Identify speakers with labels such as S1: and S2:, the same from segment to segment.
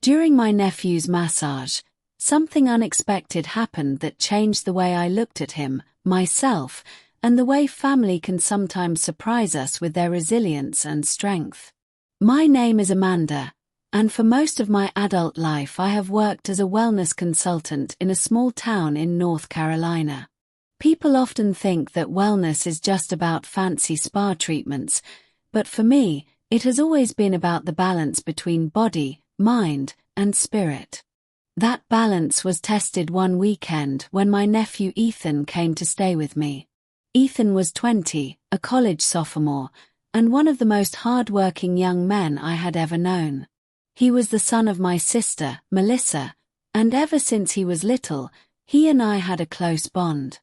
S1: During my nephew's massage, something unexpected happened that changed the way I looked at him, myself, and the way family can sometimes surprise us with their resilience and strength. My name is Amanda, and for most of my adult life I have worked as a wellness consultant in a small town in North Carolina. People often think that wellness is just about fancy spa treatments, but for me, it has always been about the balance between body, mind, and spirit. That balance was tested one weekend when my nephew Ethan came to stay with me. Ethan was 20, a college sophomore, and one of the most hard-working young men I had ever known. He was the son of my sister, Melissa, and ever since he was little, he and I had a close bond.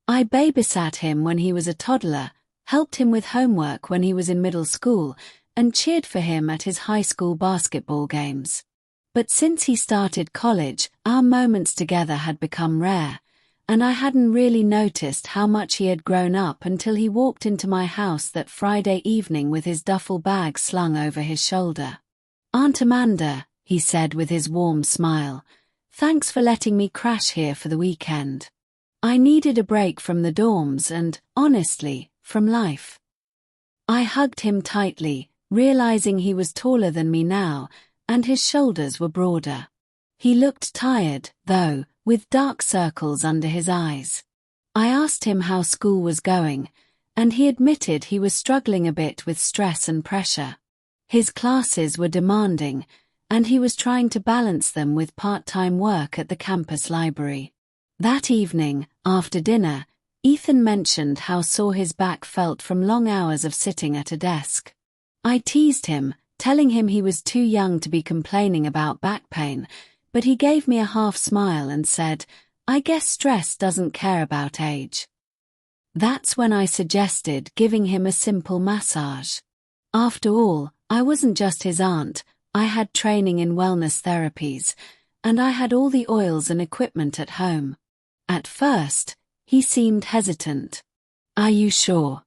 S1: I babysat him when he was a toddler, helped him with homework when he was in middle school, and cheered for him at his high school basketball games. But since he started college, our moments together had become rare, and I hadn't really noticed how much he had grown up until he walked into my house that Friday evening with his duffel bag slung over his shoulder. "Aunt Amanda," he said with his warm smile, "thanks for letting me crash here for the weekend. I needed a break from the dorms and, honestly, from life." I hugged him tightly, realizing he was taller than me now, and his shoulders were broader. He looked tired, though, with dark circles under his eyes. I asked him how school was going, and he admitted he was struggling a bit with stress and pressure. His classes were demanding, and he was trying to balance them with part-time work at the campus library. That evening, after dinner, Ethan mentioned how sore his back felt from long hours of sitting at a desk. I teased him, telling him he was too young to be complaining about back pain, but he gave me a half smile and said, "I guess stress doesn't care about age." That's when I suggested giving him a simple massage. After all, I wasn't just his aunt, I had training in wellness therapies, and I had all the oils and equipment at home. At first, he seemed hesitant. "Are you sure?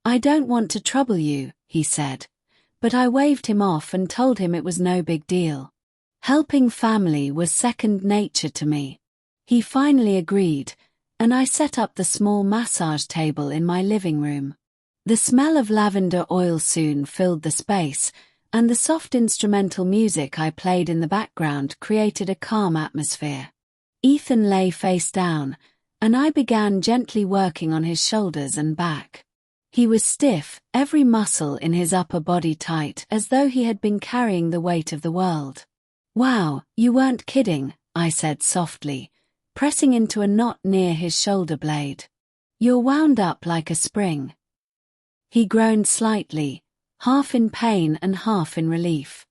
S1: I don't want to trouble you," he said, but I waved him off and told him it was no big deal. Helping family was second nature to me. He finally agreed, and I set up the small massage table in my living room. The smell of lavender oil soon filled the space, and the soft instrumental music I played in the background created a calm atmosphere. Ethan lay face down, and I began gently working on his shoulders and back. He was stiff, every muscle in his upper body tight as though he had been carrying the weight of the world. "Wow, you weren't kidding," I said softly, pressing into a knot near his shoulder blade. "You're wound up like a spring." He groaned slightly, half in pain and half in relief.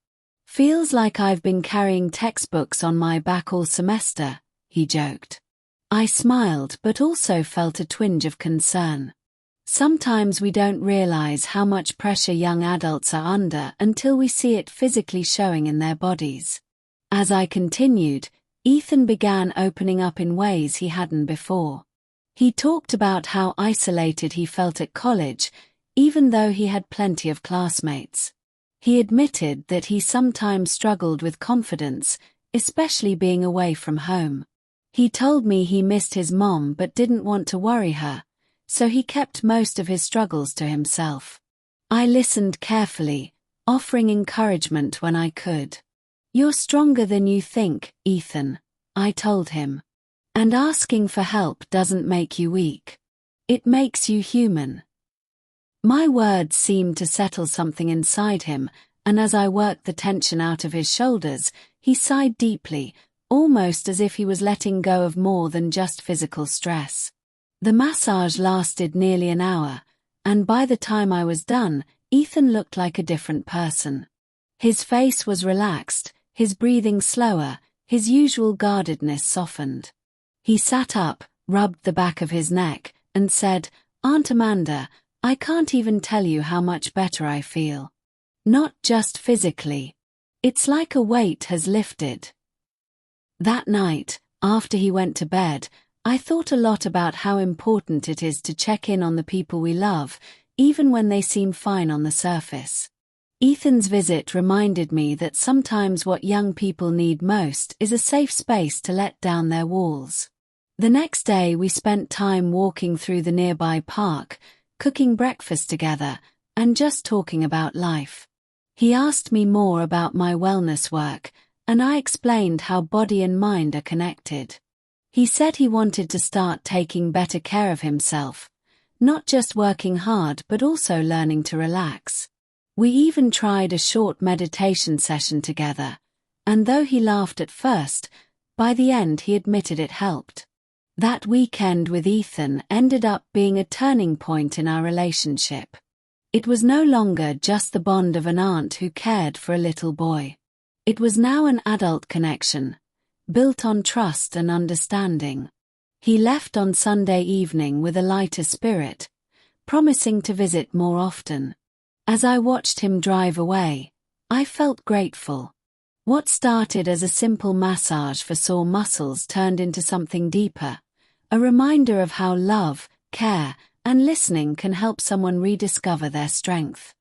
S1: "Feels like I've been carrying textbooks on my back all semester," he joked. I smiled but also felt a twinge of concern. Sometimes we don't realize how much pressure young adults are under until we see it physically showing in their bodies. As I continued, Ethan began opening up in ways he hadn't before. He talked about how isolated he felt at college, even though he had plenty of classmates. He admitted that he sometimes struggled with confidence, especially being away from home. He told me he missed his mom but didn't want to worry her, so he kept most of his struggles to himself. I listened carefully, offering encouragement when I could. "You're stronger than you think, Ethan," I told him. "And asking for help doesn't make you weak. It makes you human." My words seemed to settle something inside him, and as I worked the tension out of his shoulders, he sighed deeply, almost as if he was letting go of more than just physical stress. The massage lasted nearly an hour, and by the time I was done, Ethan looked like a different person. His face was relaxed, his breathing slower, his usual guardedness softened. He sat up, rubbed the back of his neck, and said, "Aunt Amanda, I can't even tell you how much better I feel. Not just physically. It's like a weight has lifted." That night, after he went to bed, I thought a lot about how important it is to check in on the people we love, even when they seem fine on the surface. Ethan's visit reminded me that sometimes what young people need most is a safe space to let down their walls. The next day we spent time walking through the nearby park, cooking breakfast together, and just talking about life. He asked me more about my wellness work, and I explained how body and mind are connected. He said he wanted to start taking better care of himself, not just working hard but also learning to relax. We even tried a short meditation session together, and though he laughed at first, by the end he admitted it helped. That weekend with Ethan ended up being a turning point in our relationship. It was no longer just the bond of an aunt who cared for a little boy. It was now an adult connection, built on trust and understanding. He left on Sunday evening with a lighter spirit, promising to visit more often. As I watched him drive away, I felt grateful. What started as a simple massage for sore muscles turned into something deeper, a reminder of how love, care, and listening can help someone rediscover their strength.